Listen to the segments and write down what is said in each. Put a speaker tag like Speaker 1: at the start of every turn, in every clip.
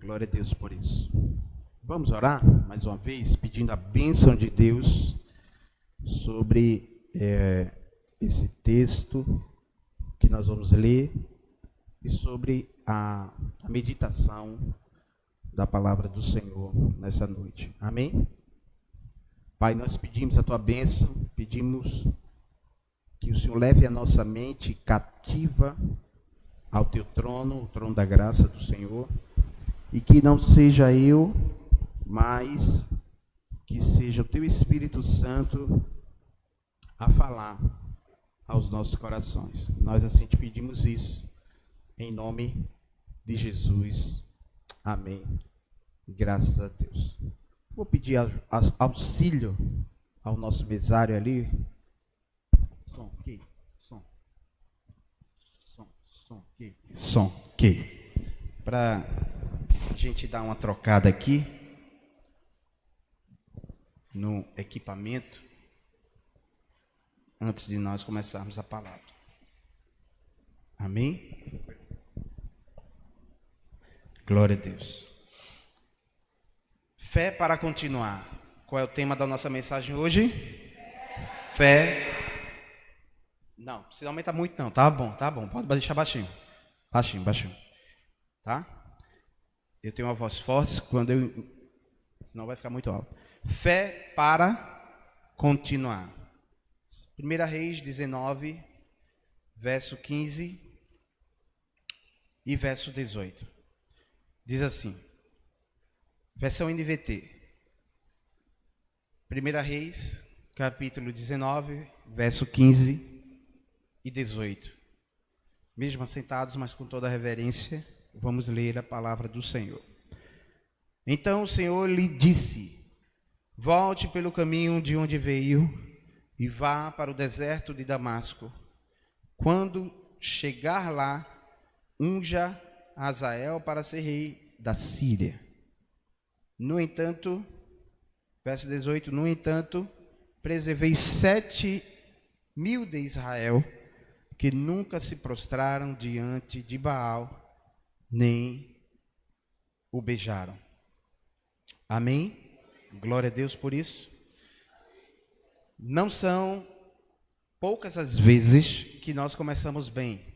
Speaker 1: Glória a Deus por isso. Vamos orar mais uma vez, pedindo a bênção de Deus sobre esse texto que nós vamos ler e sobre a meditação da palavra do Senhor nessa noite. Amém? Pai, nós pedimos a tua bênção, pedimos que o Senhor leve a nossa mente cativa ao teu trono, o trono da graça do Senhor, e que não seja eu, mas que seja o teu Espírito Santo a falar aos nossos corações. Nós assim te pedimos isso, em nome de Jesus. Amém. Graças a Deus. Vou pedir auxílio ao nosso mesário ali. Som, que? Som. Som, que? Som, que? Para a gente dar uma trocada aqui no equipamento antes de nós começarmos a palavra. Amém? Glória a Deus. Fé para continuar. Qual é o tema da nossa mensagem hoje? Fé. Não, precisa aumentar muito não. Tá bom. Pode deixar baixinho. Baixinho. Tá? Eu tenho uma voz forte, senão vai ficar muito alto. Fé para continuar. 1 Reis 19, verso 15 e verso 18. Diz assim, versão NVT. 1 Reis, capítulo 19, verso 15 e 18. Mesmo assentados, mas com toda a reverência, vamos ler a palavra do Senhor. Então o Senhor lhe disse: volte pelo caminho de onde veio e vá para o deserto de Damasco. Quando chegar lá, unja Azael para ser rei da Síria. No entanto, verso 18, no entanto, preservei 7.000 de Israel, que nunca se prostraram diante de Baal, nem o beijaram. Amém? Glória a Deus por isso. Não são poucas as vezes que nós começamos bem.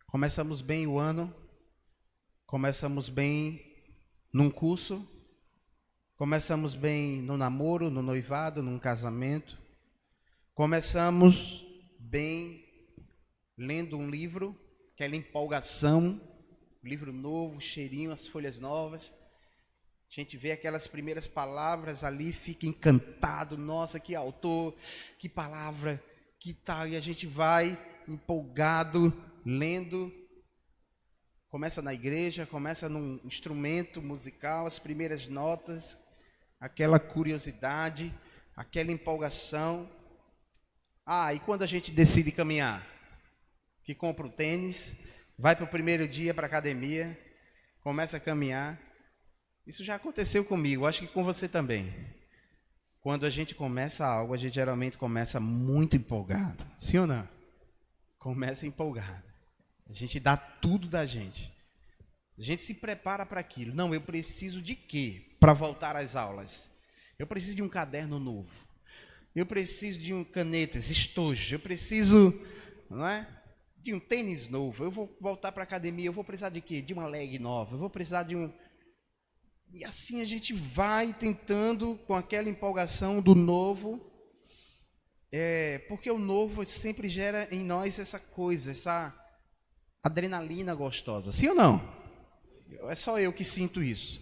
Speaker 1: Começamos bem o ano, começamos bem num curso, começamos bem no namoro, no noivado, num casamento, começamos bem lendo um livro, aquela empolgação, livro novo, cheirinho, as folhas novas. A gente vê aquelas primeiras palavras ali, fica encantado, nossa, que autor, que palavra, que tal, e a gente vai empolgado, lendo. Começa na igreja, começa num instrumento musical, as primeiras notas, aquela curiosidade, aquela empolgação. E quando a gente decide caminhar, que compra o tênis, vai para o primeiro dia para a academia, começa a caminhar. Isso já aconteceu comigo, acho que com você também. Quando a gente começa algo, a gente geralmente começa muito empolgado. Sim ou não? Começa empolgado. A gente dá tudo da gente. A gente se prepara para aquilo. Não, eu preciso de quê para voltar às aulas? Eu preciso de um caderno novo. Eu preciso de canetas, estojos. Eu preciso, não é? De um tênis novo. Eu vou voltar para a academia. Eu vou precisar de quê? De uma leg nova. Eu vou precisar de um... E assim a gente vai tentando com aquela empolgação do novo. Porque o novo sempre gera em nós essa coisa, essa adrenalina gostosa. Sim ou não? É só eu que sinto isso.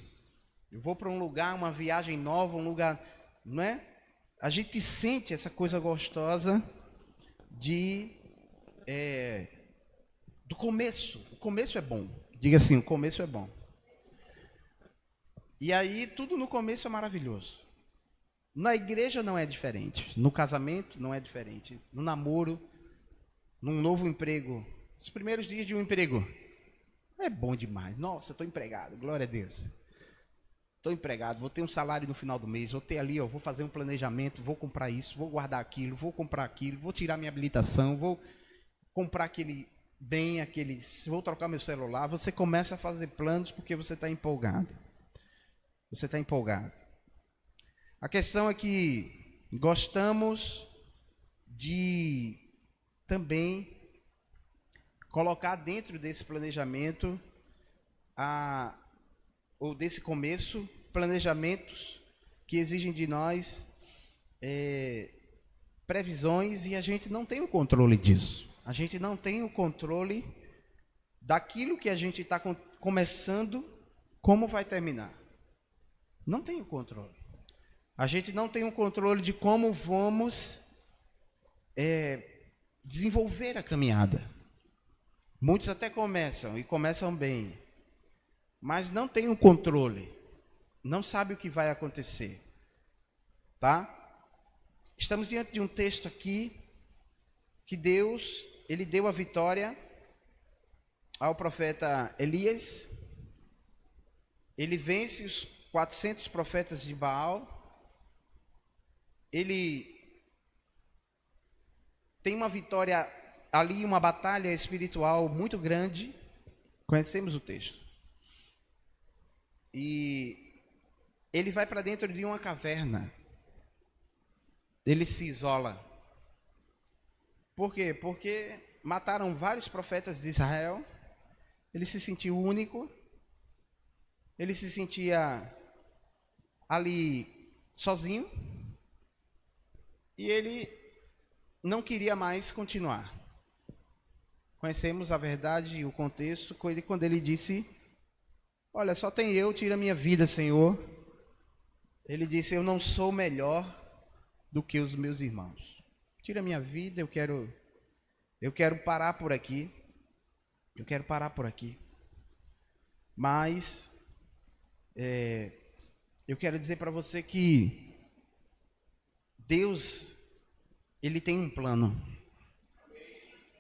Speaker 1: Eu vou para um lugar, uma viagem nova, um lugar, não é? A gente sente essa coisa gostosa do começo. O começo é bom. Diga assim, o começo é bom. E aí, tudo no começo é maravilhoso. Na igreja não é diferente. No casamento não é diferente. No namoro, num novo emprego. Os primeiros dias de um emprego. É bom demais. Nossa, estou empregado. Glória a Deus. Estou empregado, vou ter um salário no final do mês, vou ter ali, vou fazer um planejamento, vou comprar isso, vou guardar aquilo, vou comprar aquilo, vou tirar minha habilitação, vou comprar aquele bem aquele, vou trocar meu celular, você começa a fazer planos porque você está empolgado. Você está empolgado. A questão é que gostamos de também colocar dentro desse planejamento, ou desse começo, planejamentos que exigem de nós previsões, e a gente não tem o controle disso. A gente não tem o controle daquilo que a gente está começando, como vai terminar. Não tem o controle. A gente não tem o controle de como vamos desenvolver a caminhada. Muitos até começam, e começam bem, mas não tem o controle. Não sabe o que vai acontecer. Tá? Estamos diante de um texto aqui que Deus, ele deu a vitória ao profeta Elias. Ele vence os 400 profetas de Baal. Ele tem uma vitória ali, uma batalha espiritual muito grande. Conhecemos o texto. E ele vai para dentro de uma caverna. Ele se isola. Por quê? Porque mataram vários profetas de Israel. Ele se sentiu único. Ele se sentia ali sozinho. E ele não queria mais continuar. Conhecemos a verdade e o contexto quando ele disse: olha, só tem eu, tira minha vida, Senhor. Ele disse: eu não sou melhor do que os meus irmãos. Tira minha vida, eu quero parar por aqui. Eu quero parar por aqui. Mas eu quero dizer para você que Deus, ele tem um plano.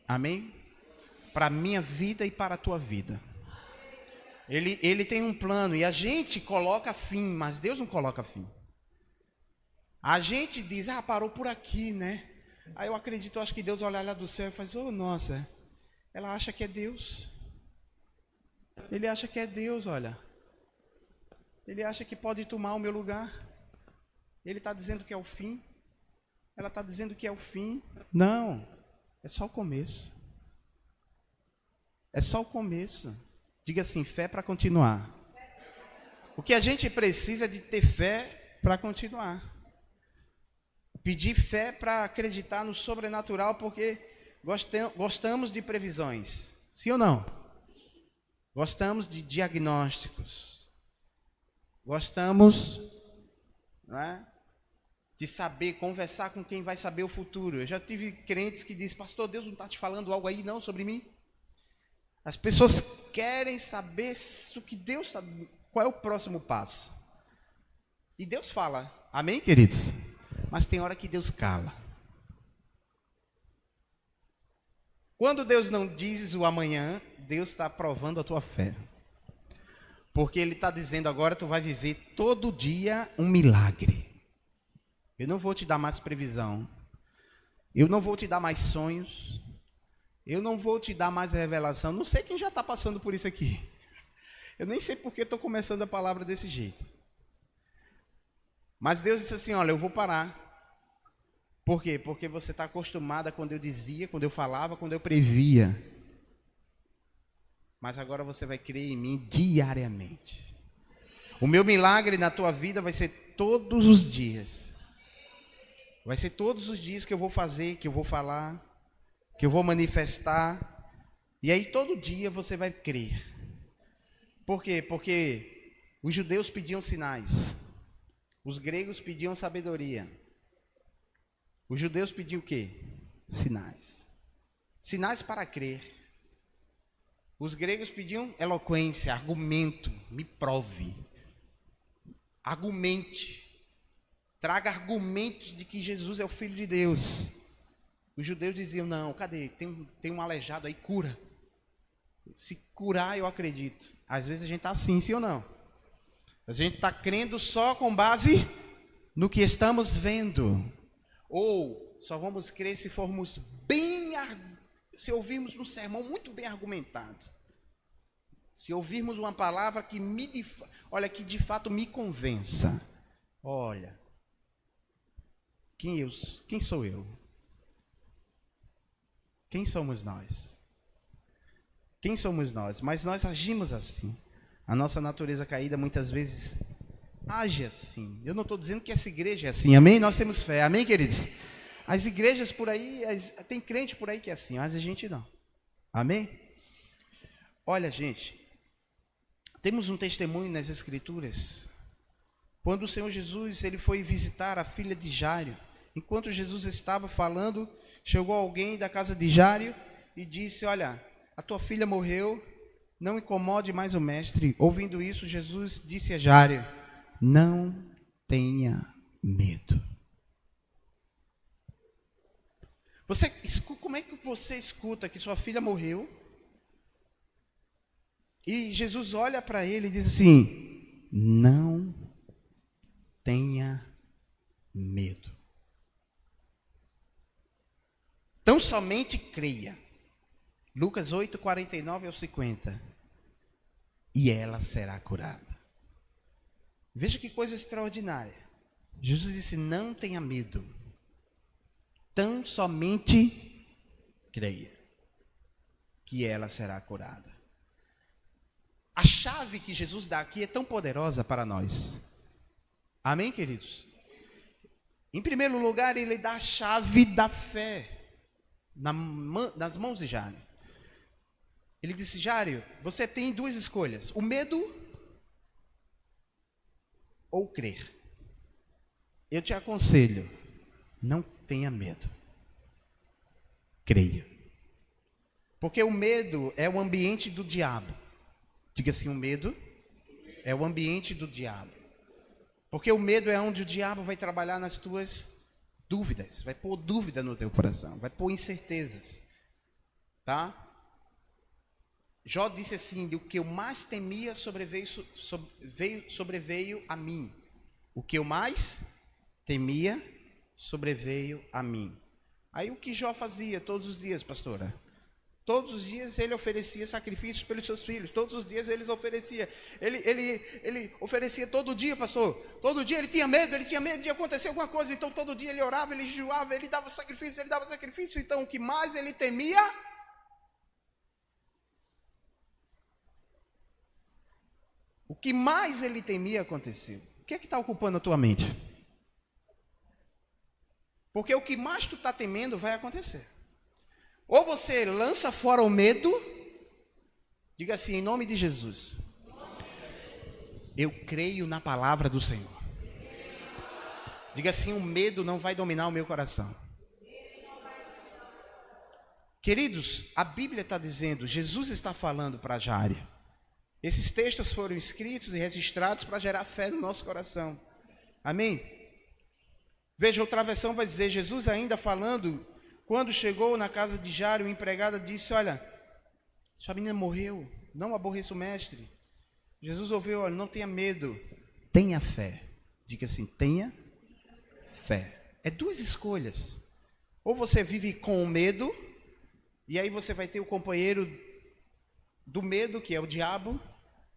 Speaker 1: Amém? Para a minha vida e para a tua vida. Ele tem um plano, e a gente coloca fim, mas Deus não coloca fim. A gente diz: parou por aqui, né? Aí eu acredito, acho que Deus olha lá do céu e faz: nossa, ela acha que é Deus. Ele acha que é Deus, olha. Ele acha que pode tomar o meu lugar. Ele está dizendo que é o fim. Ela está dizendo que é o fim. Não, é só o começo. É só o começo. Diga assim: fé para continuar. O que a gente precisa é de ter fé para continuar. Pedir fé para acreditar no sobrenatural, porque gostamos de previsões. Sim ou não? Gostamos de diagnósticos. Gostamos, não é, de saber, conversar com quem vai saber o futuro. Eu já tive crentes que dizem: pastor, Deus não está te falando algo aí não sobre mim? As pessoas querem saber o que Deus está, qual é o próximo passo. E Deus fala, amém, queridos? Mas tem hora que Deus cala. Quando Deus não diz o amanhã, Deus está provando a tua fé. Porque Ele está dizendo: agora tu vai viver todo dia um milagre. Eu não vou te dar mais previsão. Eu não vou te dar mais sonhos. Eu não vou te dar mais revelação. Não sei quem já está passando por isso aqui. Eu nem sei porque estou começando a palavra desse jeito. Mas Deus disse assim: olha, eu vou parar. Por quê? Porque você está acostumada quando eu dizia, quando eu falava, quando eu previa. Mas agora você vai crer em mim diariamente. O meu milagre na tua vida vai ser todos os dias. Vai ser todos os dias que eu vou fazer, que eu vou falar, que eu vou manifestar. E aí todo dia você vai crer. Por quê? Porque os judeus pediam sinais. Os gregos pediam sabedoria. Os judeus pediam o quê? Sinais. Sinais para crer. Os gregos pediam eloquência, argumento. Me prove. Argumente. Traga argumentos de que Jesus é o Filho de Deus. Os judeus diziam: não, cadê? Tem um aleijado aí, cura. Se curar, eu acredito. Às vezes a gente está assim, sim ou não? A gente está crendo só com base no que estamos vendo. Ou só vamos crer se formos bem se ouvirmos um sermão muito bem argumentado, se ouvirmos uma palavra que que de fato me convença, olha, quem sou eu? Quem somos nós? Quem somos nós? Mas nós agimos assim. A nossa natureza caída muitas vezes age assim. Eu não estou dizendo que essa igreja é assim, amém? Nós temos fé, amém, queridos? As igrejas por aí, tem crente por aí que é assim, mas a gente não, amém? Olha, gente, temos um testemunho nas Escrituras, quando o Senhor Jesus ele foi visitar a filha de Jairo. Enquanto Jesus estava falando, chegou alguém da casa de Jairo e disse, olha, a tua filha morreu, não incomode mais o mestre. Ouvindo isso, Jesus disse a Jairo, não tenha medo. Como é que você escuta que sua filha morreu? E Jesus olha para ele e diz assim, não tenha medo. Tão somente creia. Lucas 8, 49 ao 50. E ela será curada. Veja que coisa extraordinária. Jesus disse, não tenha medo. Tão somente creia. Que ela será curada. A chave que Jesus dá aqui é tão poderosa para nós. Amém, queridos? Em primeiro lugar, ele dá a chave da fé nas mãos de Jairo. Ele disse, Jairo, você tem duas escolhas, o medo ou crer. Eu te aconselho, não tenha medo, creia. Porque o medo é o ambiente do diabo. Diga assim, o medo é o ambiente do diabo. Porque o medo é onde o diabo vai trabalhar nas tuas dúvidas, vai pôr dúvida no teu coração, vai pôr incertezas, tá? Jó disse assim, o que eu mais temia sobreveio a mim. O que eu mais temia sobreveio a mim. Aí o que Jó fazia todos os dias, pastora? Todos os dias ele oferecia sacrifícios pelos seus filhos. Todos os dias ele oferecia. Ele oferecia todo dia, pastor. Todo dia ele tinha medo de acontecer alguma coisa. Então todo dia ele orava, ele jejuava, ele dava sacrifício, Então o que mais ele temia? O que mais ele temia aconteceu. O que é que está ocupando a tua mente? Porque o que mais tu está temendo vai acontecer. Ou você lança fora o medo, diga assim, em nome de Jesus, eu creio na palavra do Senhor. Diga assim, o medo não vai dominar o meu coração. Queridos, a Bíblia está dizendo, Jesus está falando para Jairo. Esses textos foram escritos e registrados para gerar fé no nosso coração. Amém? Veja, outra versão vai dizer, Jesus ainda falando, quando chegou na casa de Jairo, o empregado disse, olha, sua menina morreu, não aborreça o mestre. Jesus ouviu, olha, não tenha medo, tenha fé. Diga assim, tenha fé. É duas escolhas. Ou você vive com o medo, e aí você vai ter o companheiro do medo, que é o diabo,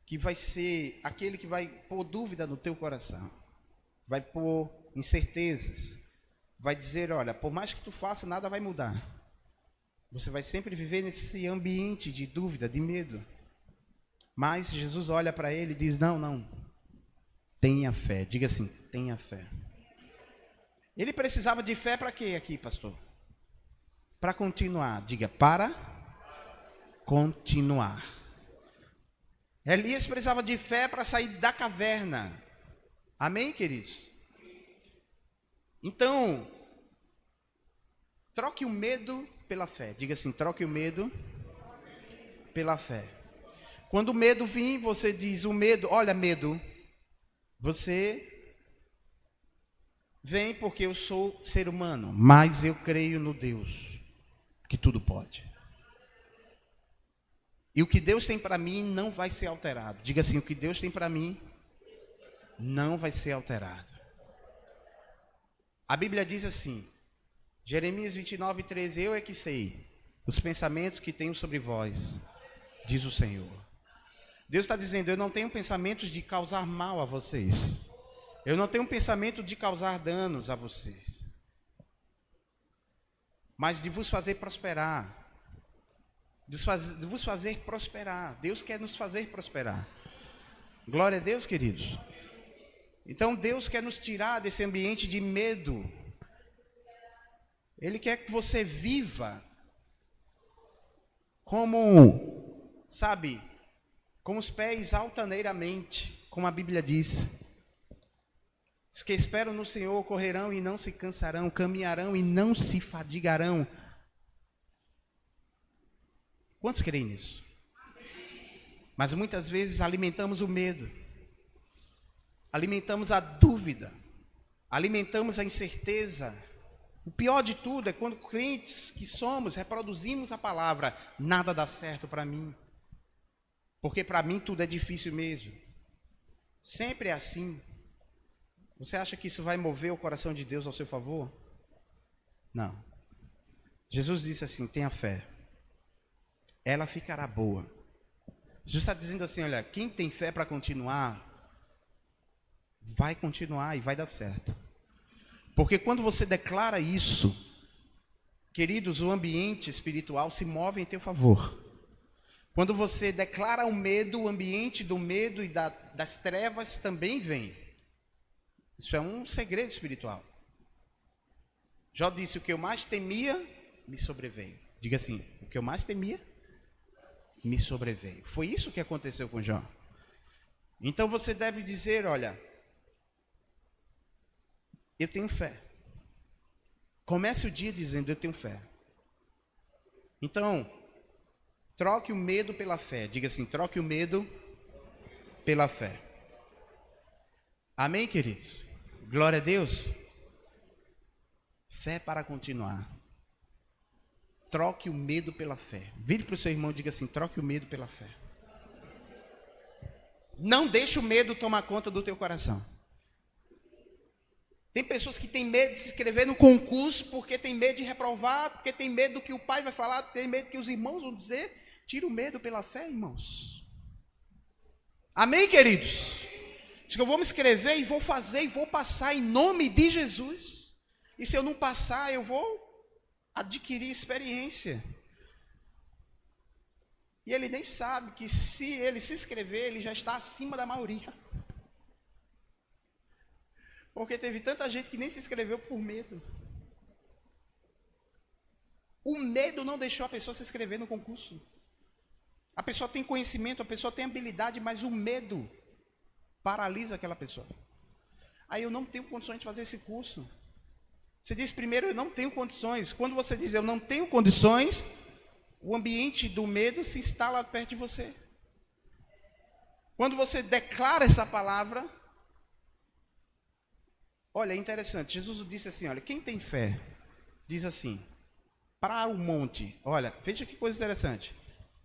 Speaker 1: que vai ser aquele que vai pôr dúvida no teu coração, vai pôr incertezas, vai dizer, olha, por mais que tu faça, nada vai mudar. Você vai sempre viver nesse ambiente de dúvida, de medo. Mas Jesus olha para ele e diz, não, tenha fé. Diga assim, tenha fé. Ele precisava de fé para quê aqui, pastor? Para continuar. Diga, para continuar. Elias precisava de fé para sair da caverna. Amém, queridos? Então, troque o medo pela fé. Diga assim, troque o medo pela fé. Quando o medo vir, você diz, o medo, olha medo, você vem porque eu sou ser humano, mas eu creio no Deus que tudo pode. E o que Deus tem para mim não vai ser alterado. Diga assim, o que Deus tem para mim não vai ser alterado. A Bíblia diz assim, Jeremias 29, 13, eu é que sei os pensamentos que tenho sobre vós, diz o Senhor. Deus está dizendo, eu não tenho pensamentos de causar mal a vocês. Eu não tenho pensamento de causar danos a vocês. Mas de vos fazer prosperar. De vos fazer prosperar. Deus quer nos fazer prosperar. Glória a Deus, queridos. Então Deus quer nos tirar desse ambiente de medo. Ele quer que você viva como, sabe, com os pés altaneiramente, como a Bíblia diz. Os que esperam no Senhor correrão e não se cansarão, caminharão e não se fadigarão. Quantos creem nisso? Mas muitas vezes alimentamos o medo, alimentamos a dúvida, alimentamos a incerteza. O pior de tudo é quando crentes que somos, reproduzimos a palavra, nada dá certo para mim. Porque para mim tudo é difícil mesmo. Sempre é assim. Você acha que isso vai mover o coração de Deus ao seu favor? Não. Jesus disse assim, tenha fé. Ela ficará boa. Jesus está dizendo assim, olha, quem tem fé para continuar, vai continuar e vai dar certo. Porque quando você declara isso, queridos, o ambiente espiritual se move em teu favor. Quando você declara o medo, o ambiente do medo e das trevas também vem. Isso é um segredo espiritual. Jó disse, o que eu mais temia, me sobreveio. Diga assim, o que eu mais temia, me sobreveio. Foi isso que aconteceu com Jó. Então você deve dizer, olha, eu tenho fé. Comece o dia dizendo, eu tenho fé. Então, troque o medo pela fé. Diga assim, troque o medo pela fé. Amém, queridos? Glória a Deus. Fé para continuar. Troque o medo pela fé. Vire para o seu irmão e diga assim, troque o medo pela fé. Não deixe o medo tomar conta do teu coração. Tem pessoas que têm medo de se inscrever no concurso porque tem medo de reprovar, porque tem medo do que o pai vai falar, tem medo do que os irmãos vão dizer. Tira o medo pela fé, irmãos. Amém, queridos? Diz que eu vou me inscrever e vou fazer e vou passar em nome de Jesus. E se eu não passar, eu vou adquirir experiência. E ele nem sabe que se ele se inscrever, ele já está acima da maioria. Porque teve tanta gente que nem se inscreveu por medo. O medo não deixou a pessoa se inscrever no concurso. A pessoa tem conhecimento, a pessoa tem habilidade, mas o medo paralisa aquela pessoa. Aí eu não tenho condições de fazer esse curso. Você diz primeiro, eu não tenho condições. Quando você diz, eu não tenho condições, o ambiente do medo se instala perto de você. Quando você declara essa palavra, olha, é interessante, Jesus disse assim, olha, quem tem fé, diz assim, para o monte, olha, veja que coisa interessante,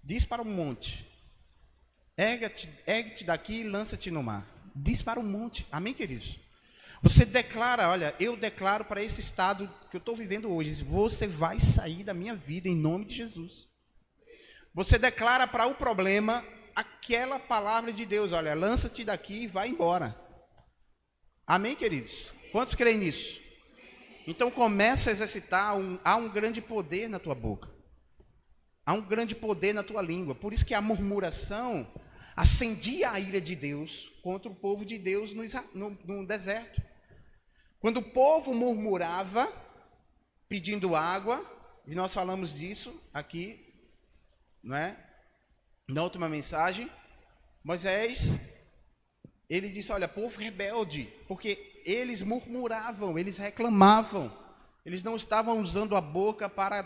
Speaker 1: diz para o monte, ergue-te daqui e lança-te no mar, diz para o monte, amém, queridos? Você declara, olha, eu declaro para esse estado que eu estou vivendo hoje, você vai sair da minha vida em nome de Jesus. Você declara para o problema aquela palavra de Deus, olha, lança-te daqui e vai embora. Amém, queridos? Quantos creem nisso? Então começa a exercitar, há um grande poder na tua boca. Há um grande poder na tua língua. Por isso que a murmuração acendia a ira de Deus contra o povo de Deus no deserto. Quando o povo murmurava, pedindo água, e nós falamos disso aqui, não é? Na última mensagem, Moisés, ele disse, olha, povo rebelde, porque eles murmuravam, eles reclamavam, eles não estavam usando a boca para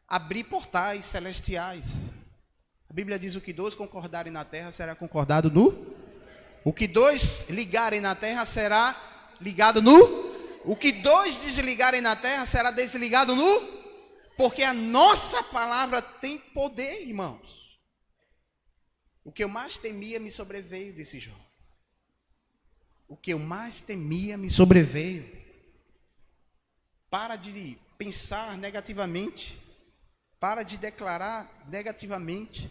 Speaker 1: abrir portais celestiais. A Bíblia diz, o que dois concordarem na terra será concordado no... O que dois ligarem na terra será ligado no... O que dois desligarem na terra será desligado no... Porque a nossa palavra tem poder, irmãos. O que eu mais temia me sobreveio, disse Jó. O que eu mais temia me sobreveio. Para de pensar negativamente. Para de declarar negativamente.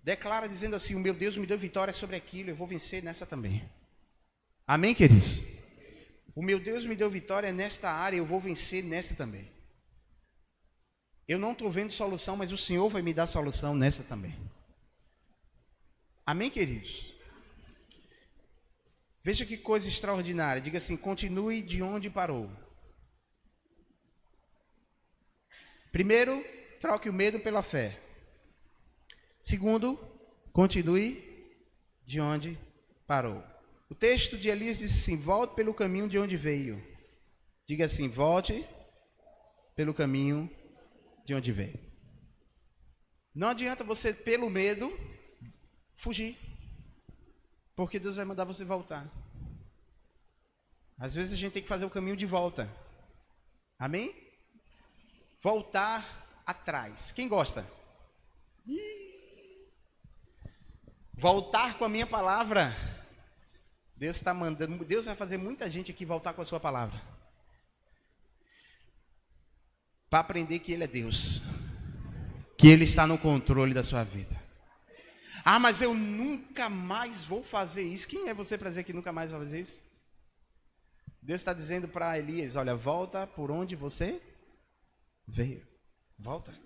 Speaker 1: Declara dizendo assim: o meu Deus me deu vitória sobre aquilo, eu vou vencer nessa também. Amém, queridos? O meu Deus me deu vitória nesta área, eu vou vencer nessa também. Eu não estou vendo solução, mas o Senhor vai me dar solução nessa também. Amém, queridos? Veja que coisa extraordinária. Diga assim: continue de onde parou. Primeiro, troque o medo pela fé. Segundo, continue de onde parou. O texto de Elias diz assim: volte pelo caminho de onde veio. Diga assim: volte pelo caminho de onde veio. Não adianta você, pelo medo, fugir. Porque Deus vai mandar você voltar. Às vezes a gente tem que fazer o caminho de volta. Amém? Voltar atrás. Quem gosta? Voltar com a minha palavra. Deus está mandando. Deus vai fazer muita gente aqui voltar com a sua palavra. Para aprender que Ele é Deus. Que Ele está no controle da sua vida. Ah, mas eu nunca mais vou fazer isso. Quem é você para dizer que nunca mais vai fazer isso? Deus está dizendo para Elias: olha, volta por onde você veio. Volta.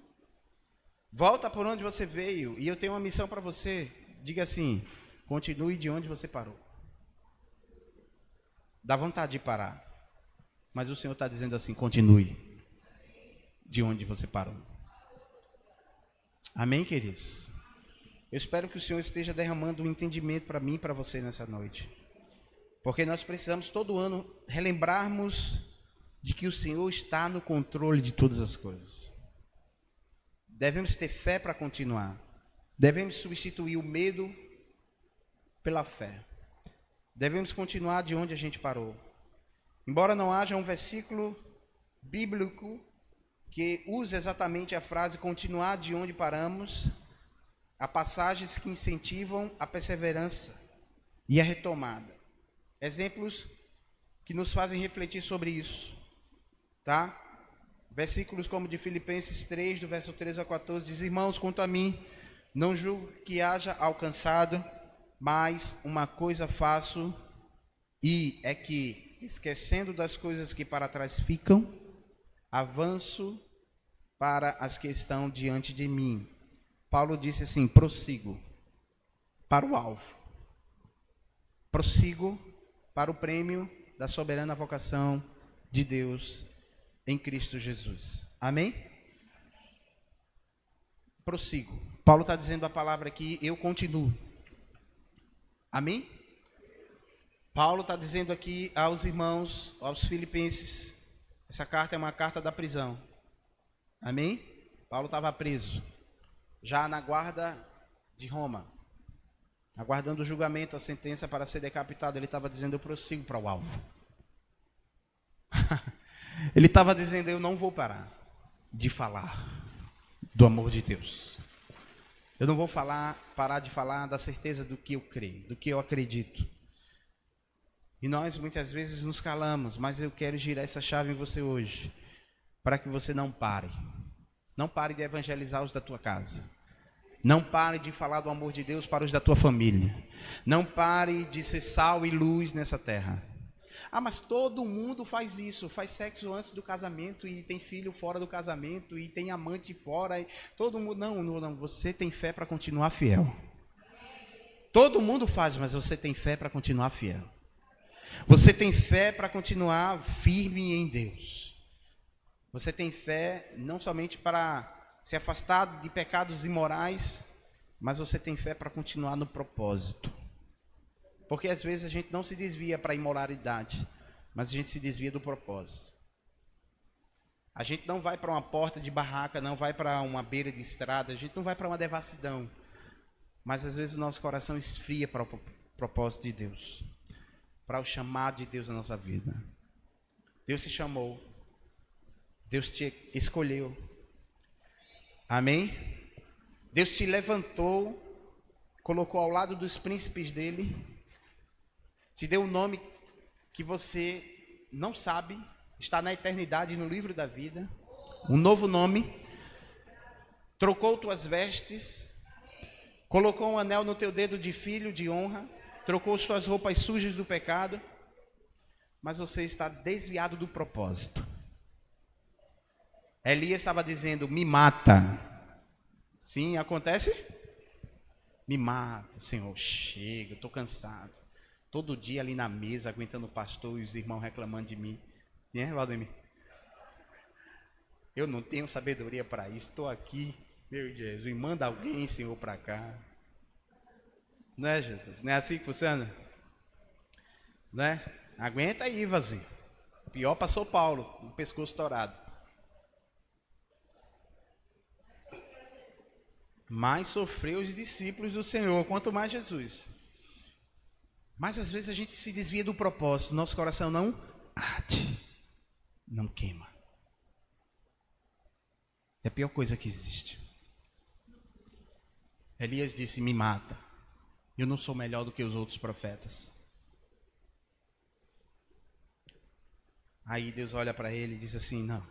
Speaker 1: Volta por onde você veio. E eu tenho uma missão para você. Diga assim: continue de onde você parou. Dá vontade de parar. Mas o Senhor está dizendo assim: continue de onde você parou. Amém, queridos? Eu espero que o Senhor esteja derramando um entendimento para mim e para você nessa noite. Porque nós precisamos todo ano relembrarmos de que o Senhor está no controle de todas as coisas. Devemos ter fé para continuar. Devemos substituir o medo pela fé. Devemos continuar de onde a gente parou. Embora não haja um versículo bíblico que use exatamente a frase continuar de onde paramos, há passagens que incentivam a perseverança e a retomada. Exemplos que nos fazem refletir sobre isso, tá? Versículos como de Filipenses 3, do verso 13 a 14, diz: irmãos, quanto a mim, não julgo que haja alcançado, mas uma coisa faço, e é que, esquecendo das coisas que para trás ficam, avanço para as que estão diante de mim. Paulo disse assim: prossigo para o alvo. Prossigo para o prêmio da soberana vocação de Deus em Cristo Jesus. Amém? Prossigo. Paulo está dizendo a palavra aqui: eu continuo. Amém? Paulo está dizendo aqui aos irmãos, aos filipenses, essa carta é uma carta da prisão. Amém? Paulo estava preso, já na guarda de Roma, aguardando o julgamento, a sentença para ser decapitado. Ele estava dizendo: eu prossigo para o alvo. Ele estava dizendo: eu não vou parar de falar do amor de Deus. Eu não vou parar de falar da certeza do que eu creio, do que eu acredito. E nós muitas vezes nos calamos, mas eu quero girar essa chave em você hoje, para que você não pare. Não pare de evangelizar os da tua casa. Não pare de falar do amor de Deus para os da tua família. Não pare de ser sal e luz nessa terra. Ah, mas todo mundo faz isso, faz sexo antes do casamento e tem filho fora do casamento e tem amante fora. E todo mundo, não, você tem fé para continuar fiel. Todo mundo faz, mas você tem fé para continuar fiel. Você tem fé para continuar firme em Deus. Você tem fé não somente para se afastar de pecados imorais, mas você tem fé para continuar no propósito. Porque às vezes a gente não se desvia para a imoralidade, mas a gente se desvia do propósito. A gente não vai para uma porta de barraca, não vai para uma beira de estrada, a gente não vai para uma devassidão. Mas às vezes o nosso coração esfria para o propósito de Deus, para o chamado de Deus na nossa vida. Deus te chamou, Deus te escolheu. Amém? Deus te levantou, colocou ao lado dos príncipes dele, te deu um nome que você não sabe, está na eternidade, no livro da vida, um novo nome. trocou tuas vestes, colocou um anel no teu dedo de filho de honra, trocou suas roupas sujas do pecado, mas você está desviado do propósito. Elias estava dizendo, me mata. Sim, acontece? Me mata, Senhor, chega, eu estou cansado. Todo dia ali na mesa, aguentando o pastor e os irmãos reclamando de mim. Né, Valdemir? Eu não tenho sabedoria para isso, estou aqui, meu Jesus, manda alguém, Senhor, para cá. Não é, Jesus? Não é assim que funciona? Não é? Aguenta aí, Vazinho. Pior passou Paulo, com o pescoço estourado. Mais sofreu os discípulos do Senhor, quanto mais Jesus. Mas às vezes a gente se desvia do propósito, nosso coração não arde, não queima. É a pior coisa que existe. Elias disse, me mata. Eu não sou melhor do que os outros profetas. Aí Deus olha para ele e diz assim, não.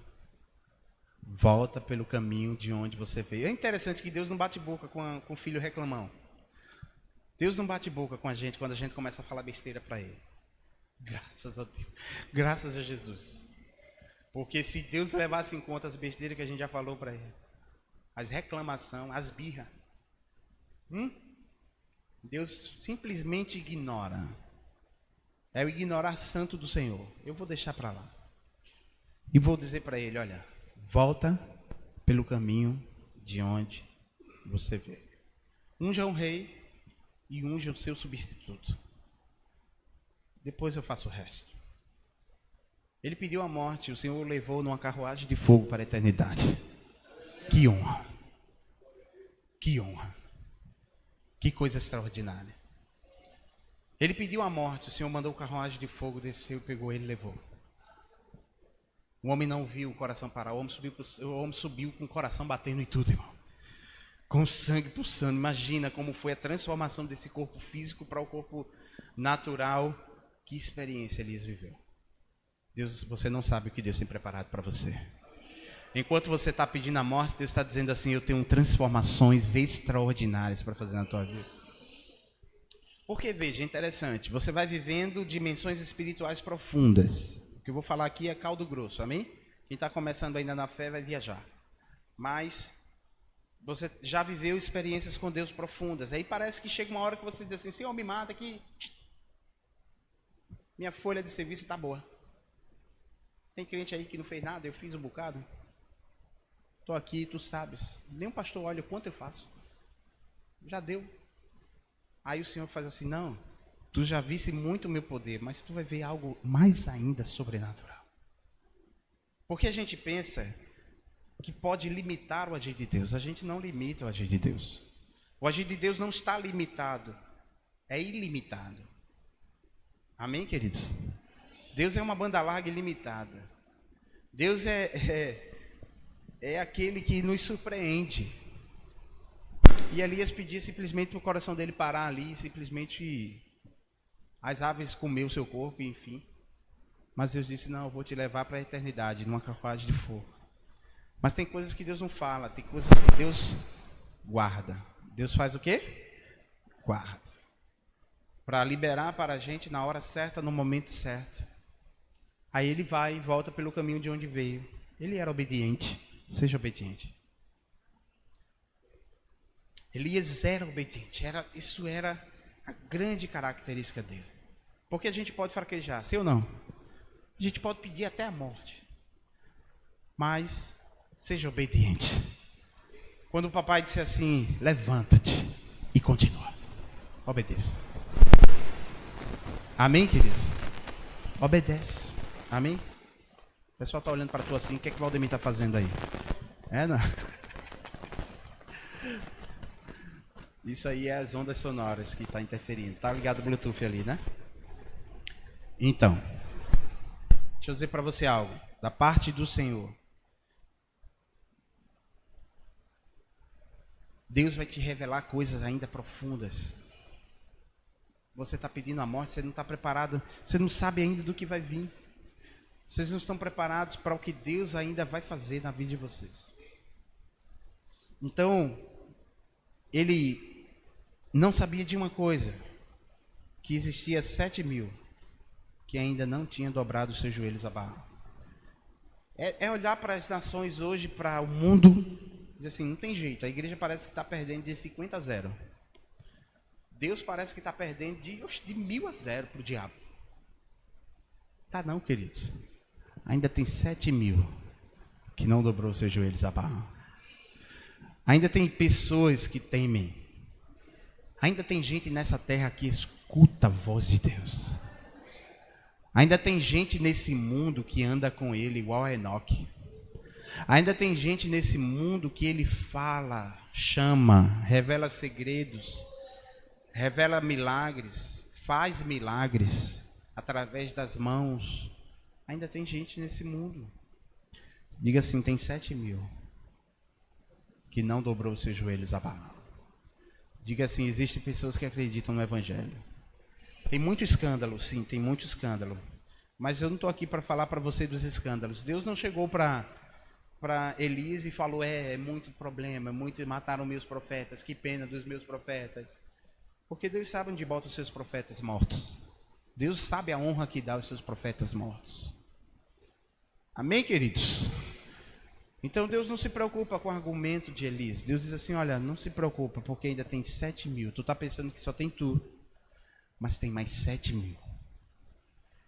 Speaker 1: Volta pelo caminho de onde você veio. É interessante que Deus não bate boca com o filho reclamão. Deus não bate boca com a gente quando a gente começa a falar besteira para ele. Graças a Deus. Graças a Jesus. Porque se Deus levasse em conta as besteiras que a gente já falou para ele, as reclamações, as birras, Deus simplesmente ignora. É o ignorar santo do Senhor. Eu vou deixar para lá. E vou dizer para ele, olha, volta pelo caminho de onde você veio. Unja um rei e unja o seu substituto. Depois eu faço o resto. Ele pediu a morte, o Senhor o levou numa carruagem de fogo para a eternidade. Que honra! Que honra! Que coisa extraordinária. Ele pediu a morte, o Senhor mandou carruagem de fogo, desceu, pegou ele e levou. O homem não viu o coração parar, o homem subiu com o coração batendo e tudo, irmão. Com o sangue pulsando. Imagina como foi a transformação desse corpo físico para o corpo natural. Que experiência Elias viveu. Deus, você não sabe o que Deus tem preparado para você. Enquanto você está pedindo a morte, Deus está dizendo assim, eu tenho transformações extraordinárias para fazer na tua vida. Porque, veja, é interessante, você vai vivendo dimensões espirituais profundas. O que eu vou falar aqui é caldo grosso, amém? Quem está começando ainda na fé vai viajar. Mas você já viveu experiências com Deus profundas. Aí parece que chega uma hora que você diz assim, Senhor, me mata aqui. Minha folha de serviço está boa. Tem cliente aí que não fez nada, eu fiz um bocado. Estou aqui, tu sabes. Nem um pastor olha o quanto eu faço. Já deu. Aí o Senhor faz assim, não, tu já viste muito o meu poder, mas tu vai ver algo mais ainda sobrenatural. Porque a gente pensa que pode limitar o agir de Deus. A gente não limita o agir de Deus. O agir de Deus não está limitado, é ilimitado. Amém, queridos? Deus é uma banda larga ilimitada. Deus é aquele que nos surpreende. E Elias pedia simplesmente para o coração dele parar ali, simplesmente as aves comer o seu corpo, enfim. Mas Deus disse, não, eu vou te levar para a eternidade, numa carruagem de fogo. Mas tem coisas que Deus não fala, tem coisas que Deus guarda. Deus faz o quê? Guarda. Para liberar para a gente na hora certa, no momento certo. Aí ele vai e volta pelo caminho de onde veio. Ele era obediente. Seja obediente. Elias era obediente. Isso era a grande característica dele. Porque a gente pode fraquejar, sim ou não? A gente pode pedir até a morte. Mas seja obediente. Quando o papai disse assim, levanta-te e continua. Obedeça. Amém, queridos? Obedece. Amém? O pessoal está olhando para tu assim, o que é que o Valdemir está fazendo aí? Não? Isso aí é as ondas sonoras que está interferindo. Tá ligado o Bluetooth ali, né? Então, deixa eu dizer para você algo. Da parte do Senhor. Deus vai te revelar coisas ainda profundas. Você está pedindo a morte, você não está preparado, você não sabe ainda do que vai vir. Vocês não estão preparados para o que Deus ainda vai fazer na vida de vocês. Então, ele não sabia de uma coisa, que existia 7.000 que ainda não tinham dobrado os seus joelhos a Baal. É olhar para as nações hoje, para o mundo, e dizer assim, não tem jeito, a igreja parece que está perdendo de 50-0. Deus parece que está perdendo de 1.000-0 para o diabo. Tá não, queridos. Ainda tem 7.000 que não dobrou os seus joelhos a Baal. Ainda tem pessoas que temem. Ainda tem gente nessa terra que escuta a voz de Deus. Ainda tem gente nesse mundo que anda com ele igual a Enoque. Ainda tem gente nesse mundo que ele fala, chama, revela segredos, revela milagres, faz milagres através das mãos. Ainda tem gente nesse mundo. Diga assim, tem 7.000 que não dobrou os seus joelhos a Baal. Diga assim, existem pessoas que acreditam no Evangelho. Tem muito escândalo, sim, tem muito escândalo. Mas eu não estou aqui para falar para você dos escândalos. Deus não chegou para Elias e falou, é muito problema, mataram meus profetas, que pena dos meus profetas. Porque Deus sabe onde bota os seus profetas mortos. Deus sabe a honra que dá aos seus profetas mortos. Amém, queridos? Então Deus não se preocupa com o argumento de Elias. Deus diz assim, olha, não se preocupa, porque ainda tem 7.000. Tu está pensando que só tem tu, mas tem mais 7.000.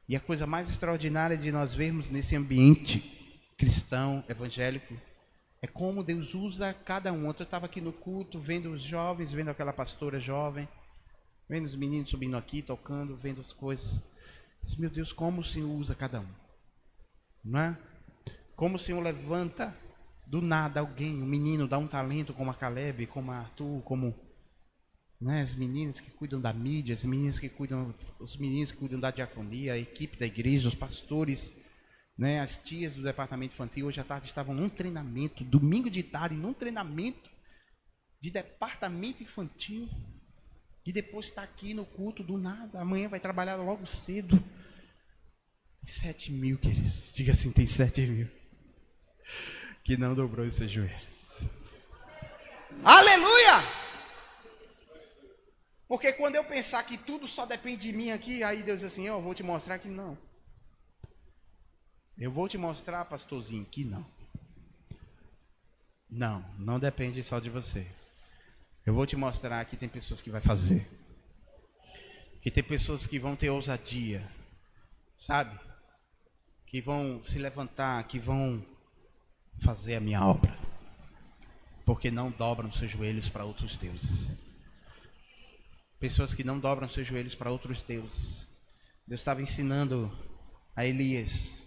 Speaker 1: E a coisa mais extraordinária de nós vermos nesse ambiente cristão, evangélico, é como Deus usa cada um. Ontem eu estava aqui no culto, vendo os jovens, vendo aquela pastora jovem, vendo os meninos subindo aqui, tocando, vendo as coisas. Disse, meu Deus, como o Senhor usa cada um. Não é? Como o Senhor levanta do nada alguém, um menino dá um talento como a Caleb, como a Arthur, como, né, as meninas que cuidam da mídia, os meninos que cuidam da diaconia, a equipe da igreja, os pastores, né, as tias do departamento infantil. Hoje à tarde estavam num treinamento, domingo de tarde, num treinamento de departamento infantil. E depois está aqui no culto do nada. Amanhã vai trabalhar logo cedo. Tem 7.000, queridos. Diga assim, tem 7.000 que não dobrou os seus joelhos. Aleluia! Porque quando eu pensar que tudo só depende de mim aqui, aí Deus diz assim, eu vou te mostrar que não. Eu vou te mostrar, pastorzinho, que não. Não depende só de você. Eu vou te mostrar que tem pessoas que vai fazer. Que tem pessoas que vão ter ousadia. Sabe? Que vão se levantar, que vão fazer a minha obra. Porque não dobram seus joelhos para outros deuses. Pessoas que não dobram seus joelhos para outros deuses. Deus estava ensinando a Elias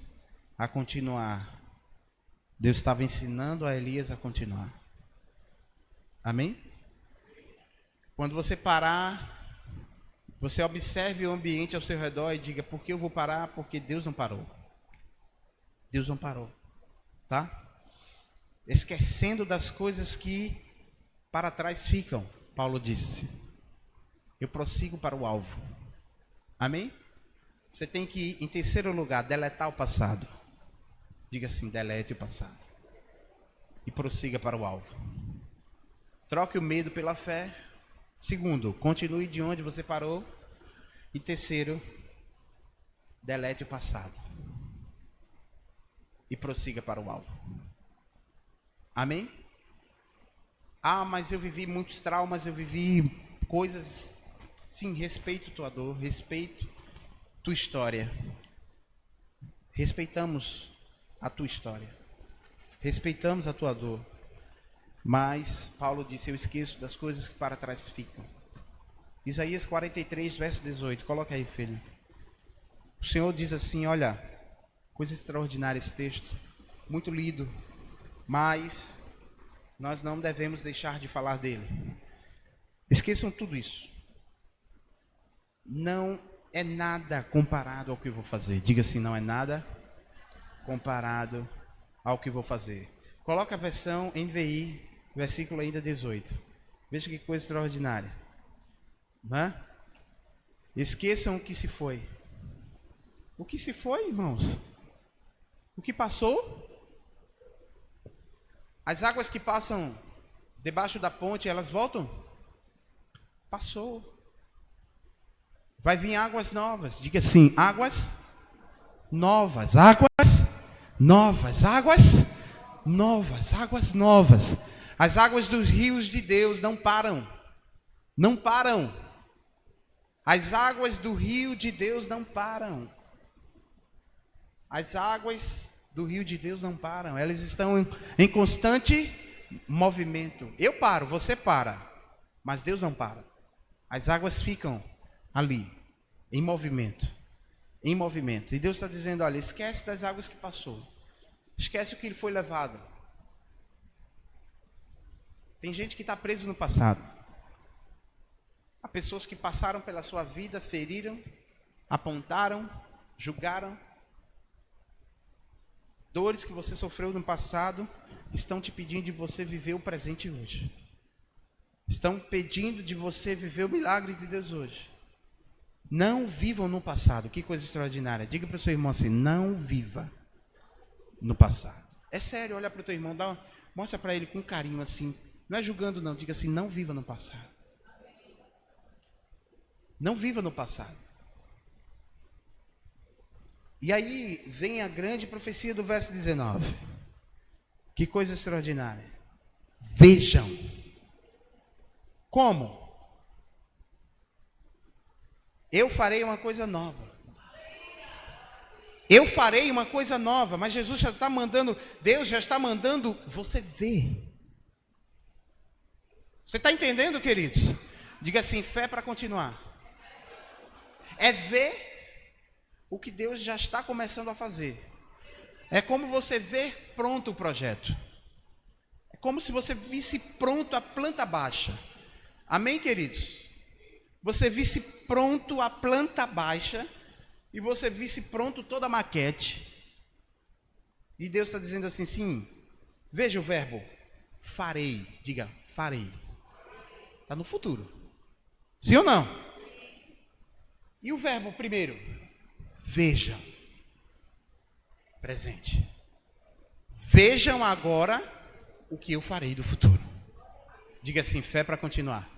Speaker 1: a continuar. Deus estava ensinando a Elias a continuar. Amém? Quando você parar, você observe o ambiente ao seu redor e diga, por que eu vou parar? Porque Deus não parou. Deus não parou. Tá? Esquecendo das coisas que para trás ficam, Paulo disse. Eu prossigo para o alvo. Amém? Você tem que, em terceiro lugar, deletar o passado. Diga assim, delete o passado. E prossiga para o alvo. Troque o medo pela fé. Segundo, continue de onde você parou. E terceiro, delete o passado. E prossiga para o alvo. Amém? Ah, mas eu vivi muitos traumas, eu vivi coisas. Sim, respeito tua dor, respeito tua história. Respeitamos a tua história. Respeitamos a tua dor. Mas Paulo disse, eu esqueço das coisas que para trás ficam. Isaías 43, verso 18. Coloca aí, filho. O Senhor diz assim, olha, coisa extraordinária esse texto. Muito lido. Mas nós não devemos deixar de falar dele. Esqueçam tudo isso. Não é nada comparado ao que eu vou fazer. Diga assim, não é nada comparado ao que vou fazer. Coloca a versão NVI, versículo ainda 18. Veja que coisa extraordinária. Não é? Esqueçam o que se foi. O que se foi, irmãos? O que passou? As águas que passam debaixo da ponte, elas voltam? Passou. Vai vir águas novas. Diga assim, águas novas, águas novas, águas novas, águas novas. As águas dos rios de Deus não param. Não param. As águas do rio de Deus não param. As águas do rio de Deus não param. Elas estão em constante movimento. Eu paro, você para. Mas Deus não para. As águas ficam ali, em movimento. Em movimento. E Deus está dizendo, olha, esquece das águas que passou. Esquece o que ele foi levado. Tem gente que está preso no passado. Há pessoas que passaram pela sua vida, feriram, apontaram, julgaram. Dores que você sofreu no passado estão te pedindo de você viver o presente hoje. Estão pedindo de você viver o milagre de Deus hoje. Não vivam no passado. Que coisa extraordinária. Diga para o seu irmão assim, não viva no passado. É sério, olha para o teu irmão, mostra para ele com carinho assim. Não é julgando não, diga assim, não viva no passado. Não viva no passado. E aí vem a grande profecia do verso 19. Que coisa extraordinária. Vejam. Como? Eu farei uma coisa nova. Eu farei uma coisa nova. Mas Jesus já está mandando, Deus já está mandando você ver. Você está entendendo, queridos? Diga assim, fé para continuar. É ver o que Deus já está começando a fazer. É como você ver pronto o projeto. É como se você visse pronto a planta baixa. Amém, queridos? Você visse pronto a planta baixa e você visse pronto toda a maquete. E Deus está dizendo assim, sim, veja o verbo, farei. Diga, farei. Está no futuro. Sim ou não? E o verbo primeiro? Vejam. Presente. Vejam agora o que eu farei do futuro. Diga assim, fé para continuar.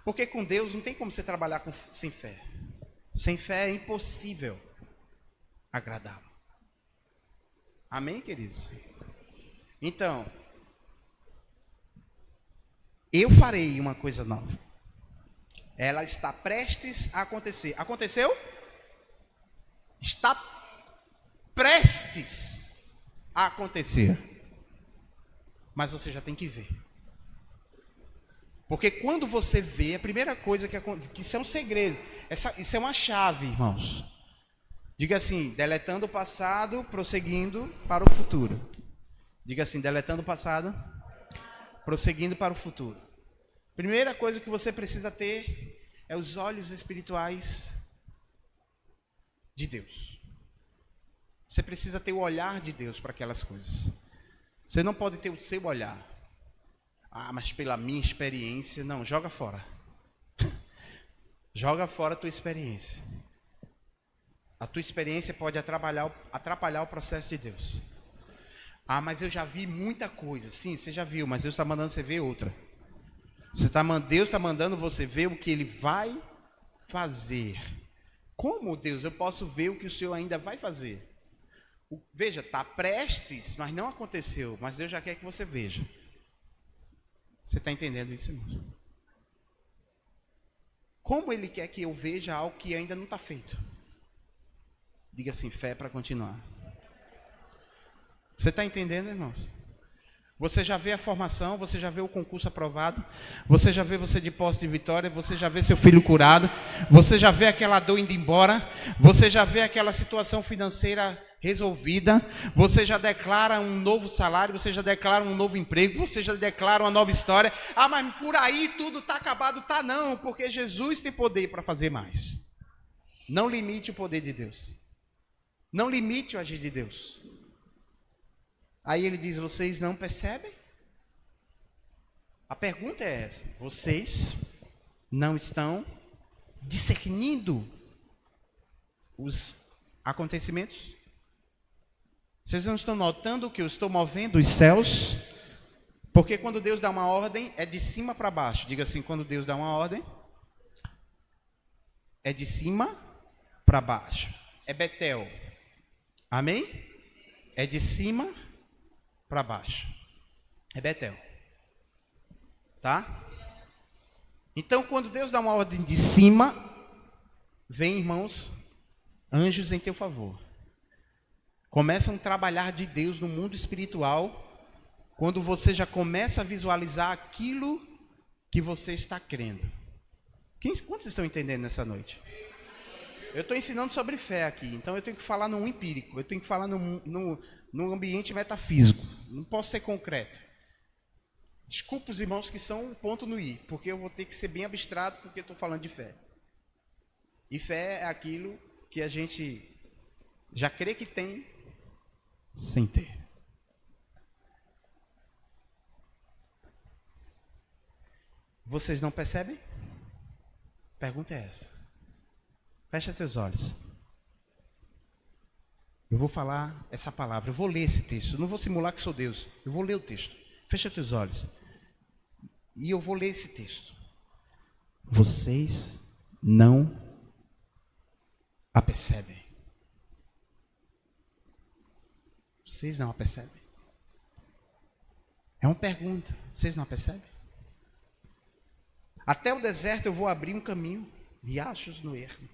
Speaker 1: Porque com Deus não tem como você trabalhar sem fé. Sem fé é impossível agradá-lo. Amém, queridos? Então, eu farei uma coisa nova. Ela está prestes a acontecer. Aconteceu? Está prestes a acontecer. Mas você já tem que ver. Porque quando você vê, a primeira coisa que isso é um segredo. Isso é uma chave, irmãos. Diga assim, deletando o passado, prosseguindo para o futuro. Diga assim, deletando o passado, prosseguindo para o futuro. Primeira coisa que você precisa ter é os olhos espirituais de Deus. Você precisa ter o olhar de Deus para aquelas coisas. Você não pode ter o seu olhar. Ah, mas pela minha experiência, não, joga fora. Joga fora a tua experiência. A tua experiência pode atrapalhar o processo de Deus. Ah, mas eu já vi muita coisa. Sim, você já viu, mas Deus está mandando você ver outra. Deus está mandando você ver o que Ele vai fazer. Como, Deus, eu posso ver o que o Senhor ainda vai fazer? Veja, está prestes, mas não aconteceu. Mas Deus já quer que você veja. Você está entendendo isso, irmão? Como Ele quer que eu veja algo que ainda não está feito? Diga assim, fé para continuar. Você está entendendo, irmãos? Você já vê a formação, você já vê o concurso aprovado, você já vê você de posse de vitória, você já vê seu filho curado, você já vê aquela dor indo embora, você já vê aquela situação financeira resolvida, você já declara um novo salário, você já declara um novo emprego, você já declara uma nova história. Ah, mas por aí tudo está acabado. Tá não, porque Jesus tem poder para fazer mais. Não limite o poder de Deus. Não limite o agir de Deus. Aí ele diz, vocês não percebem? A pergunta é essa, vocês não estão discernindo os acontecimentos? Vocês não estão notando que eu estou movendo os céus Porque quando Deus dá uma ordem, é de cima para baixo. Diga assim, quando Deus dá uma ordem, é de cima para baixo. É Betel. Amém? É de cima para baixo. É Betel. Tá? Então, quando Deus dá uma ordem de cima, vem, irmãos, anjos em teu favor. Começam a trabalhar de Deus no mundo espiritual, quando você já começa a visualizar aquilo que você está crendo. Quantos estão entendendo nessa noite? Eu estou ensinando sobre fé aqui, então eu tenho que falar no empírico, eu tenho que falar no ambiente metafísico, não posso ser concreto. Desculpa os irmãos que são ponto no i, porque eu vou ter que ser bem abstrato porque eu estou falando de fé. E fé é aquilo que a gente já crê que tem, sem ter. Vocês não percebem? Pergunta é essa. Fecha teus olhos. Eu vou falar essa palavra, eu vou ler esse texto. Eu não vou simular que sou Deus. Eu vou ler o texto. Fecha teus olhos. E eu vou ler esse texto. Vocês não a percebem. Vocês não a percebem? É uma pergunta. Vocês não a percebem? Até o deserto eu vou abrir um caminho, riachos no ermo.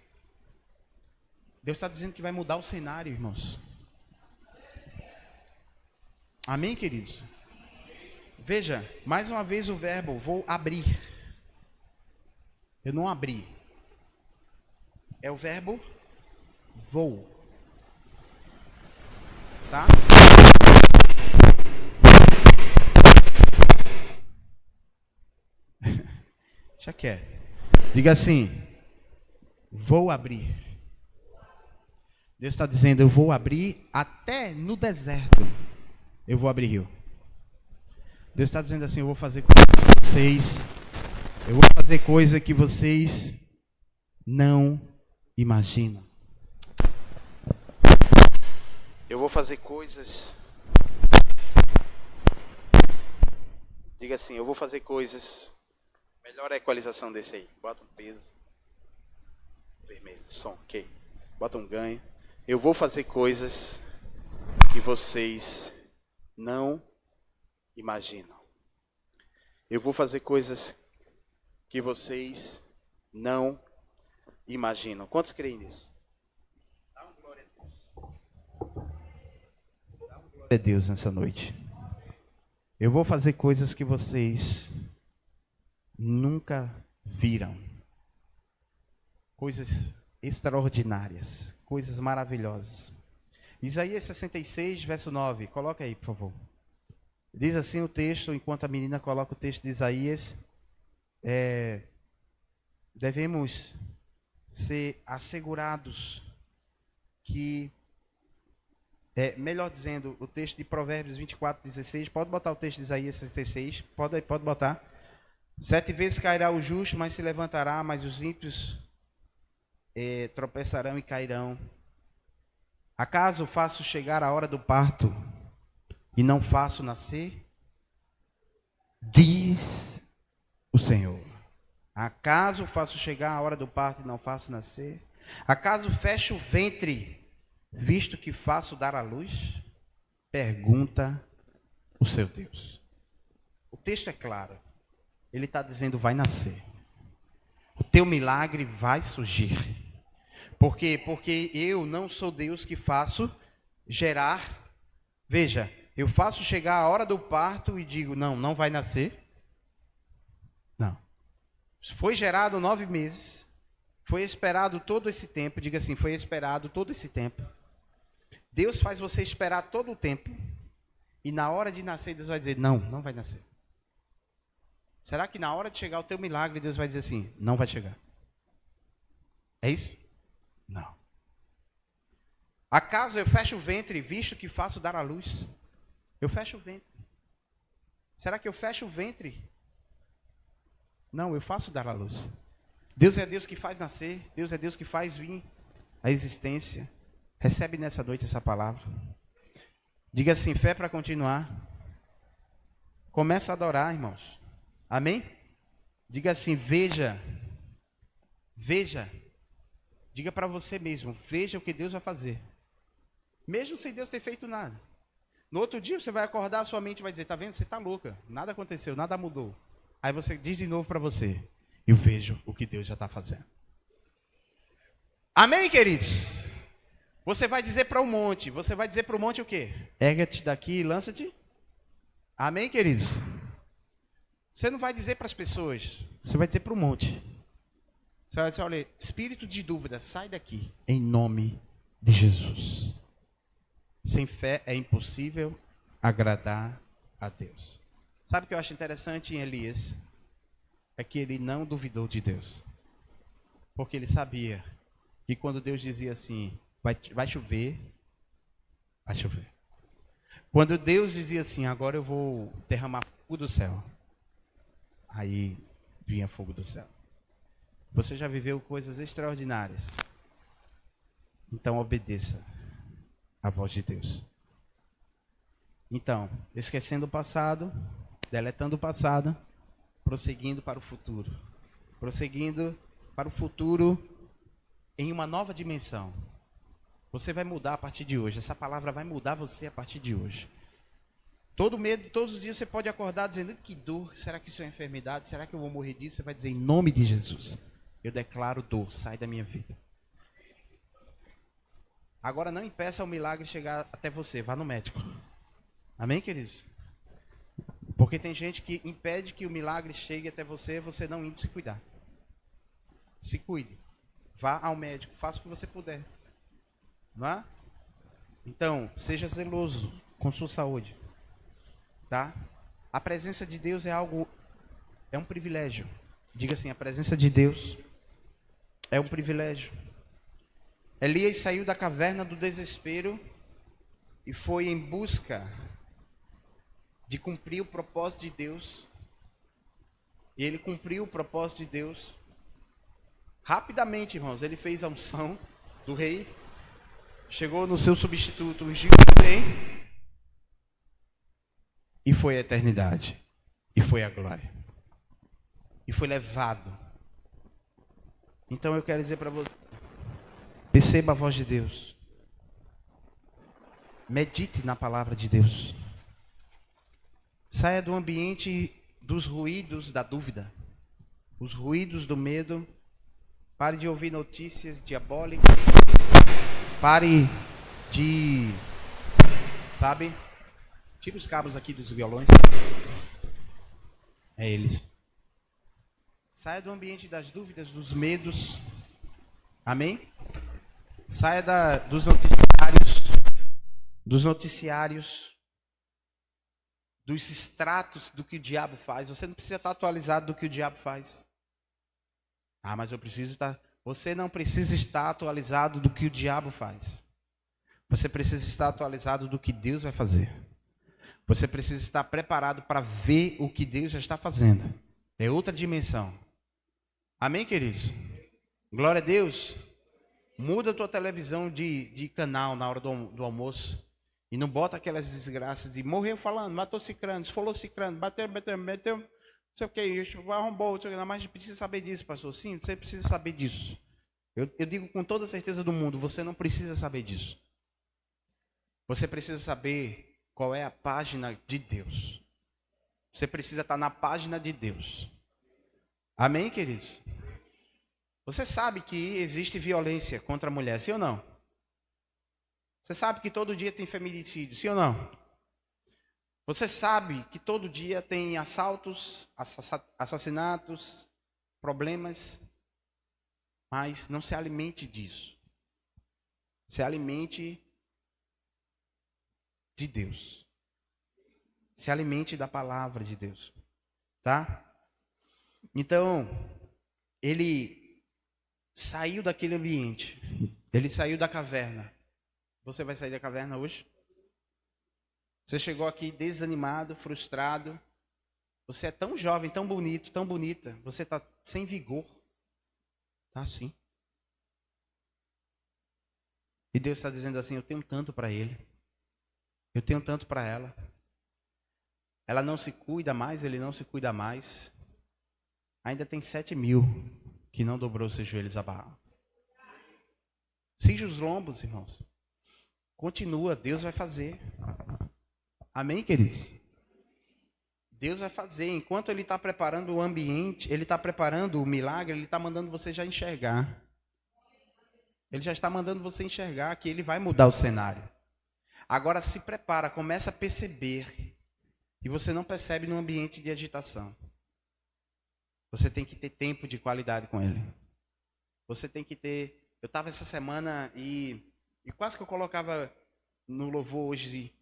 Speaker 1: Deus está dizendo que vai mudar o cenário, irmãos. Amém, queridos? Veja, mais uma vez o verbo, vou abrir. Eu não abri. É o verbo vou. Tá? Já quer. Diga assim, vou abrir. Deus está dizendo, eu vou abrir até no deserto. Eu vou abrir rio. Deus está dizendo assim, eu vou fazer coisa que vocês, eu vou fazer coisa que vocês não imaginam. Eu vou fazer coisas. Diga assim, eu vou fazer coisas. Melhor a equalização desse aí. Bota um peso. Vermelho, som, ok. Bota um ganho. Eu vou fazer coisas que vocês não imaginam. Eu vou fazer coisas que vocês não imaginam. Quantos creem nisso? Dá um glória a Deus. Dá um glória a Deus nessa noite. Eu vou fazer coisas que vocês nunca viram. Coisas extraordinárias, coisas maravilhosas. Isaías 66, verso 9. Coloca aí, por favor. Diz assim o texto, enquanto a menina coloca o texto de Isaías, devemos ser assegurados que, melhor dizendo, o texto de Provérbios 24, 16, pode botar o texto de Isaías 66, pode botar. 7 vezes cairá o justo, mas se levantará, mas os ímpios tropeçarão e cairão. Acaso faço chegar a hora do parto e não faço nascer? Diz o Senhor. Acaso faço chegar a hora do parto e não faço nascer? Acaso fecho o ventre, visto que faço dar à luz? Pergunta o seu Deus. O texto é claro. Ele está dizendo, vai nascer. O teu milagre vai surgir. Por quê? Porque eu não sou Deus que faço gerar. Veja, eu faço chegar a hora do parto e digo, não vai nascer. Não. Foi gerado 9 meses. Foi esperado todo esse tempo. Diga assim, foi esperado todo esse tempo. Deus faz você esperar todo o tempo. E na hora de nascer, Deus vai dizer, não vai nascer. Será que na hora de chegar o teu milagre, Deus vai dizer assim, não vai chegar? É isso? Não. Acaso eu fecho o ventre, visto que faço dar à luz? Eu fecho o ventre. Será que eu fecho o ventre? Não, eu faço dar à luz. Deus é Deus que faz nascer. Deus é Deus que faz vir a existência. Recebe nessa noite essa palavra. Diga assim, fé para continuar. Começa a adorar, irmãos. Amém? Diga assim, veja. Veja. Diga para você mesmo, veja o que Deus vai fazer. Mesmo sem Deus ter feito nada. No outro dia você vai acordar, sua mente vai dizer, tá vendo? Você tá louca. Nada aconteceu, nada mudou. Aí você diz de novo para você, eu vejo o que Deus já está fazendo. Amém, queridos? Você vai dizer para o monte, o quê? Erga-te daqui e lança-te. Amém, queridos? Você não vai dizer para as pessoas, você vai dizer para o monte. Você vai dizer, olha, espírito de dúvida, sai daqui, em nome de Jesus. Sem fé é impossível agradar a Deus. Sabe o que eu acho interessante em Elias? É que ele não duvidou de Deus. Porque ele sabia que quando Deus dizia assim, vai chover, vai chover. Quando Deus dizia assim, agora eu vou derramar fogo do céu, aí vinha fogo do céu. Você já viveu coisas extraordinárias. Então obedeça a voz de Deus. Então, esquecendo o passado, deletando o passado, prosseguindo para o futuro. Prosseguindo para o futuro em uma nova dimensão. Você vai mudar a partir de hoje. Essa palavra vai mudar você a partir de hoje. Todo medo, todos os dias você pode acordar dizendo, que dor, será que isso é enfermidade? Será que eu vou morrer disso? Você vai dizer, em nome de Jesus, eu declaro dor, sai da minha vida. Agora não impeça o milagre chegar até você, vá no médico. Amém, queridos? Porque tem gente que impede que o milagre chegue até você, você não indo se cuidar. Se cuide. Vá ao médico, faça o que você puder. Não é? Então, seja zeloso com sua saúde. Tá? A presença de Deus é um privilégio. Diga assim, a presença de Deus é um privilégio. Elias saiu da caverna do desespero e foi em busca de cumprir o propósito de Deus. E ele cumpriu o propósito de Deus. Rapidamente, irmãos, ele fez a unção do rei. Chegou no seu substituto, ungiu o rei. E foi a eternidade. E foi a glória. E foi levado. Então eu quero dizer para você, perceba a voz de Deus. Medite na palavra de Deus. Saia do ambiente dos ruídos da dúvida. Os ruídos do medo. Pare de ouvir notícias diabólicas. Pare de, sabe? Tira os cabos aqui dos violões. É eles. Saia do ambiente das dúvidas, dos medos. Amém? Saia dos noticiários, dos extratos do que o diabo faz. Você não precisa estar atualizado do que o diabo faz. Ah, mas eu preciso estar... Você não precisa estar atualizado do que o diabo faz. Você precisa estar atualizado do que Deus vai fazer. Você precisa estar preparado para ver o que Deus já está fazendo. É outra dimensão. Amém, queridos? Glória a Deus. Muda a tua televisão de canal na hora do almoço. E não bota aquelas desgraças de morreu falando, matou cicrano, esfolou cicrano, bateu, não sei o que, arrombou, mas a gente precisa saber disso, pastor. Sim, você precisa saber disso. Eu digo com toda a certeza do mundo, você não precisa saber disso. Você precisa saber qual é a página de Deus. Você precisa estar na página de Deus. Amém, queridos? Você sabe que existe violência contra a mulher, sim ou não? Você sabe que todo dia tem feminicídio, sim ou não? Você sabe que todo dia tem assaltos, assassinatos, problemas, mas não se alimente disso. Se alimente de Deus. Se alimente da palavra de Deus. Tá? Então, ele saiu daquele ambiente. Ele saiu da caverna. Você vai sair da caverna hoje? Você chegou aqui desanimado, frustrado. Você é tão jovem, tão bonito, tão bonita. Você está sem vigor. Tá assim. E Deus está dizendo assim, eu tenho tanto para ele. Eu tenho tanto para ela. Ela não se cuida mais, ele não se cuida mais. Ainda tem 7.000 que não dobrou seus joelhos a Baal. Cinge os lombos, irmãos. Continua, Deus vai fazer. Amém, queridos? Deus vai fazer. Enquanto Ele está preparando o ambiente, Ele está preparando o milagre, Ele está mandando você já enxergar. Ele já está mandando você enxergar que Ele vai mudar o cenário. Agora se prepara, começa a perceber. E você não percebe num ambiente de agitação. Você tem que ter tempo de qualidade com Ele. Você tem que ter... Eu estava essa semana e quase que eu colocava no louvor hoje...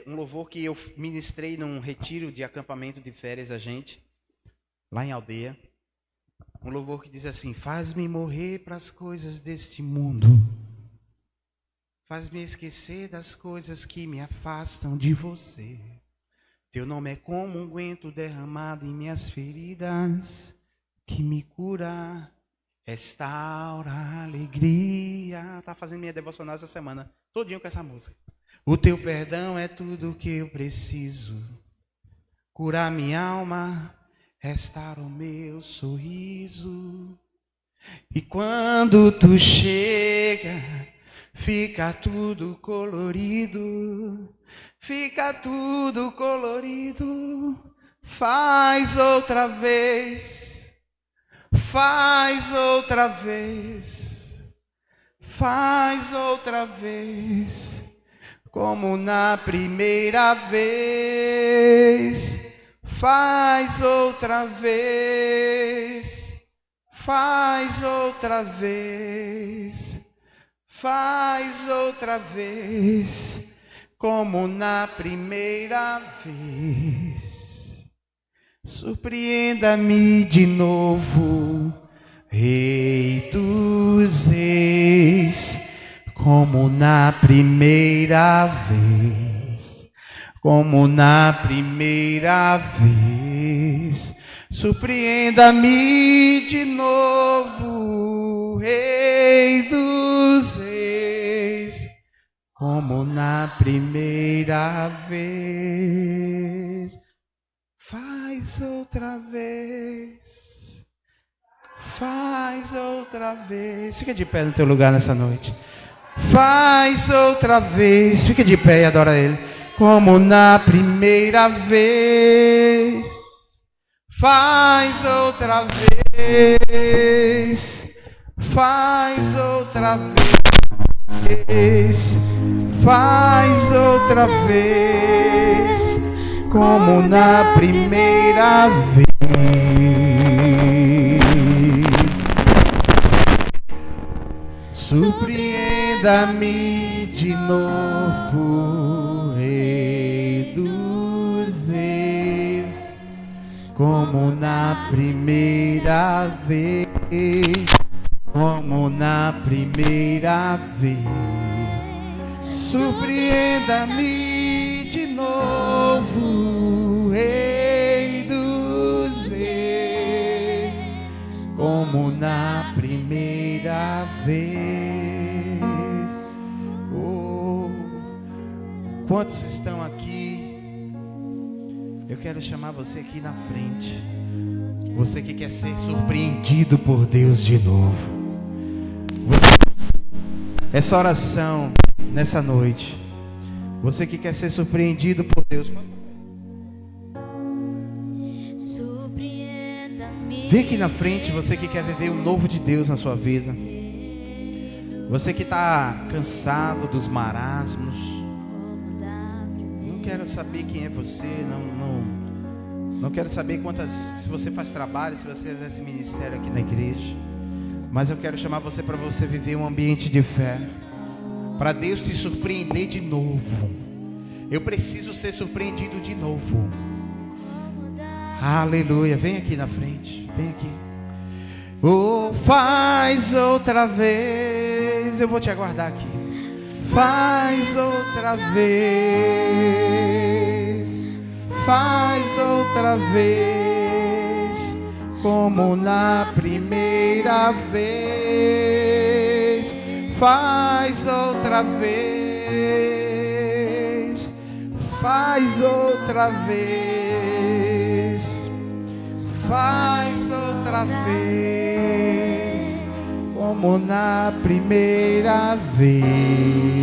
Speaker 1: um louvor que eu ministrei num retiro de acampamento de férias a gente, lá em Aldeia. Um louvor que diz assim: faz-me morrer para as coisas deste mundo, faz-me esquecer das coisas que me afastam de você. Teu nome é como um unguento derramado em minhas feridas, que me cura, restaura a alegria. Tá fazendo minha devocional essa semana, todinho com essa música. O teu perdão é tudo que eu preciso, curar minha alma, restaurar o meu sorriso. E quando tu chega, fica tudo colorido, fica tudo colorido. Faz outra vez, faz outra vez, faz outra vez. Como na primeira vez, faz outra vez, faz outra vez, faz outra vez, como na primeira vez. Surpreenda-me de novo, Rei dos Reis, como na primeira vez, como na primeira vez. Surpreenda-me de novo, Rei dos Reis, como na primeira vez. Faz outra vez, faz outra vez. Fica de pé no teu lugar nessa noite. Faz outra vez, fica de pé e adora Ele. Como na primeira vez, faz outra vez, faz outra vez, faz outra vez, como na primeira vez. Surpreenda-me de novo, Rei dos Reis, como na primeira vez, como na primeira vez. Surpreenda-me de novo, Rei dos Reis, como na primeira vez. Quantos estão aqui? Eu quero chamar você aqui na frente. Você que quer ser surpreendido por Deus de novo. Essa oração nessa noite. Você que quer ser surpreendido por Deus. Vem aqui na frente, você que quer viver o novo de Deus na sua vida. Você que está cansado dos marasmos. Não quero saber quem é você, não quero saber se você faz trabalho, se você exerce ministério aqui na igreja. Mas eu quero chamar você para você viver um ambiente de fé. Para Deus te surpreender de novo. Eu preciso ser surpreendido de novo. Aleluia, vem aqui na frente, vem aqui. Oh, faz outra vez, eu vou te aguardar aqui. Faz outra vez, faz outra vez, como na primeira vez. Faz outra vez, Faz outra vez, faz outra vez, como na primeira vez.